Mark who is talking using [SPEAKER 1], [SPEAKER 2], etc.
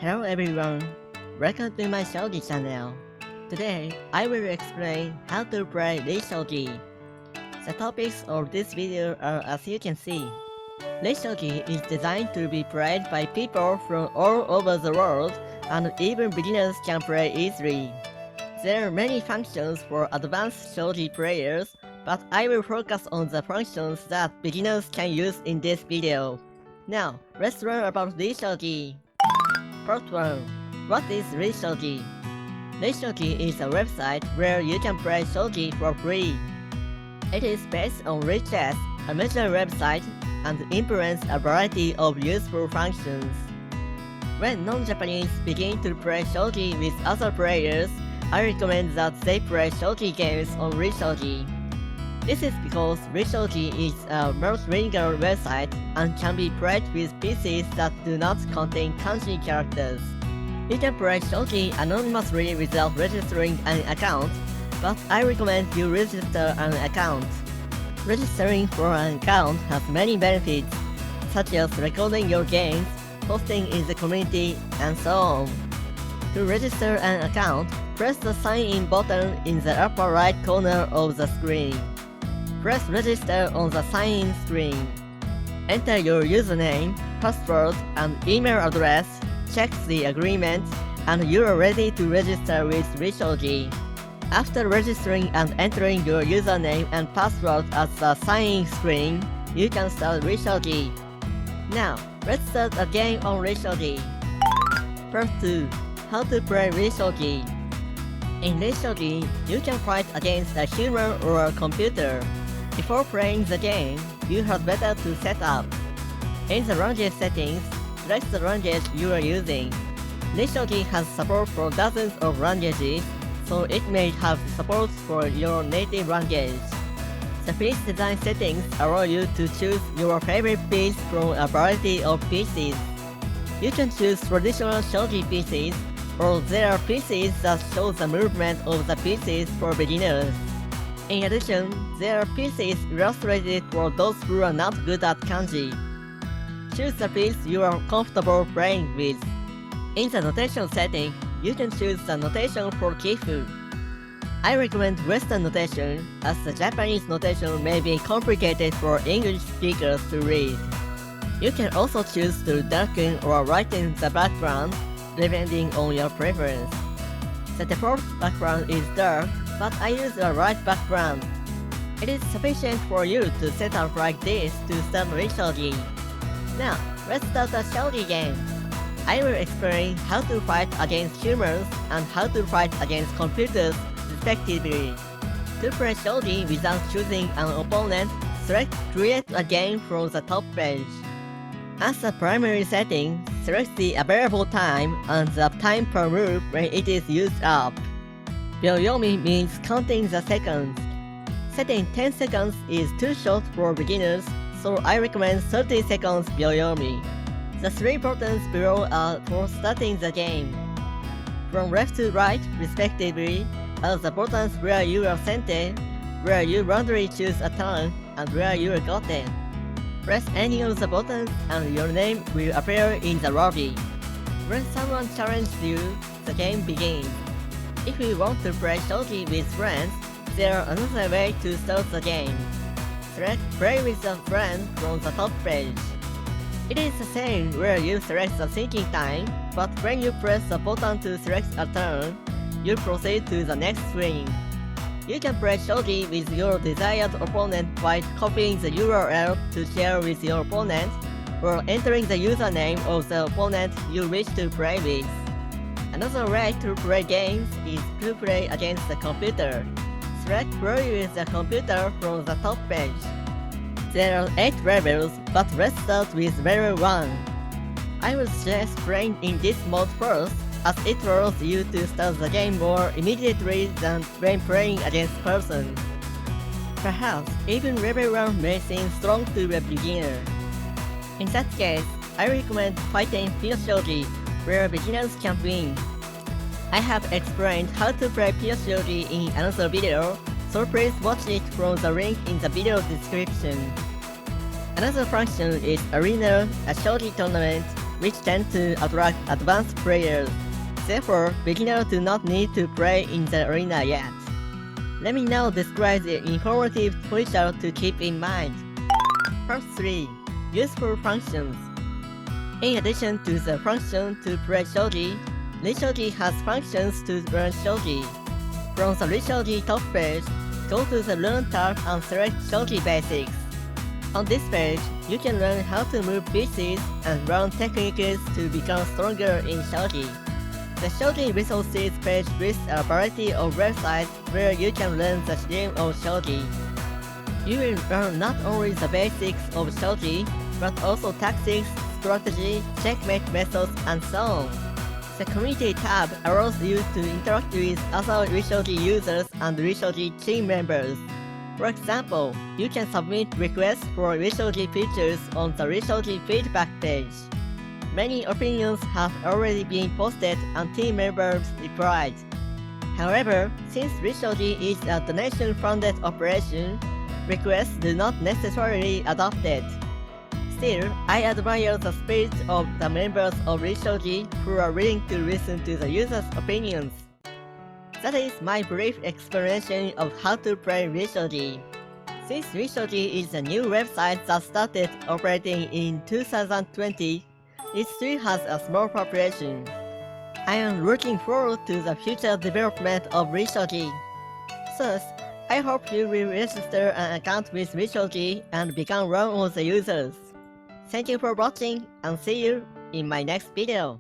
[SPEAKER 1] Hello everyone, welcome to my Shogi channel. Today, I will explain how to play Lishogi. The topics of this video are as you can see. Lishogi is designed to be played by people from all over the world, and even beginners can play easily. There are many functions for advanced Shogi players, but I will focus on the functions that beginners can use in this video. Now, let's learn about Lishogi. Part 1. What is Lishogi? Lishogi is a website where you can play Shogi for free. It is based on Lichess, a major website, and implements a variety of useful functions. When non-Japanese begin to play Shogi with other players, I recommend that they play Shogi games on Lishogi. This is because Lishogi is a multilingual website and can be played with PCs that do not contain kanji characters. You can play Shogi anonymously without registering an account, but I recommend you register an account. Registering for an account has many benefits, such as recording your games, posting in the community, and so on. To register an account, press the sign in button in the upper right corner of the screen. Press register on the sign-in screen. Enter your username, password, and email address, check the agreement, and you are ready to register with Lishogi. After registering and entering your username and password at the sign-in screen, you can start Lishogi. Now, let's start a game on Lishogi. Part 2. How to play Lishogi. In Lishogi, you can fight against a human or a computer. Before playing the game, you had better to set up. In the language settings, select the language you are using. Lishogi has support for dozens of languages, so it may have support for your native language. The piece design settings allow you to choose your favorite piece from a variety of pieces. You can choose traditional Shogi pieces, or there are pieces that show the movement of the pieces for beginners. In addition, there are pieces illustrated for those who are not good at kanji. Choose the piece you are comfortable playing with. In the notation setting, you can choose the notation for Kifu. I recommend Western notation, as the Japanese notation may be complicated for English speakers to read. You can also choose to darken or lighten the background, depending on your preference. The default background is dark, but I use a light background. It is sufficient for you to set up like this to start Lishogi. Now, let's start a Shogi game. I will explain how to fight against humans and how to fight against computers, respectively. To play Shogi without choosing an opponent, select Create a Game from the top page. As a primary setting, select the available time and the time per move when it is used up. Byoyomi means counting the seconds. Setting 10 seconds is too short for beginners, so I recommend 30 seconds Byoyomi. The 3 buttons below are for starting the game. From left to right, respectively, are the buttons where you are centered, where you randomly choose a turn, and where you are gotten. Press any of the buttons and your name will appear in the lobby. When someone challenges you, the game begins. If you want to play Shogi with friends, there are another way to start the game. Select Play with a friend from the top page. It is the same where you select the thinking time, but when you press the button to select a turn, you proceed to the next screen. You can play Shogi with your desired opponent by copying the URL to share with your opponent, or entering the username of the opponent you wish to play with. Another way to play games is to play against the computer. Select Play with the computer from the top page. There are 8 levels, but let's start with level 1. I would suggest playing in this mode first, as it allows you to start the game more immediately than when playing against persons. Perhaps even level 1 may seem strong to a beginner. In that case, I recommend fighting Pure Shogi, where beginners can win. I have explained how to play Pure Shogi in another video, so please watch it from the link in the video description. Another function is Arena, a Shogi tournament which tend to attract advanced players. Therefore, beginners do not need to play in the arena yet. Let me now describe the informative feature to keep in mind. Part 3. Useful functions. In addition to the function to play shogi, Lishogi has functions to learn shogi. From the Lishogi top page, go to the Learn tab and select Shogi Basics. On this page, you can learn how to move pieces and learn techniques to become stronger in shogi. The Shogi Resources page lists a variety of websites where you can learn the game of shogi. You will learn not only the basics of shogi, but also tactics, strategy, checkmate methods, and so on. The Community tab allows you to interact with other Lishogi users and Lishogi team members. For example, you can submit requests for Lishogi features on the Lishogi feedback page. Many opinions have already been posted and team members replied. However, since Lishogi is a donation-funded operation, requests do not necessarily adopt it. Still, I admire the spirit of the members of Lishogi who are willing to listen to the users' opinions. That is my brief explanation of how to play Lishogi. Since Lishogi is a new website that started operating in 2020, it still has a small population. I am looking forward to the future development of Lishogi. Thus, I hope you will register an account with Lishogi and become one of the users. Thank you for watching and see you in my next video.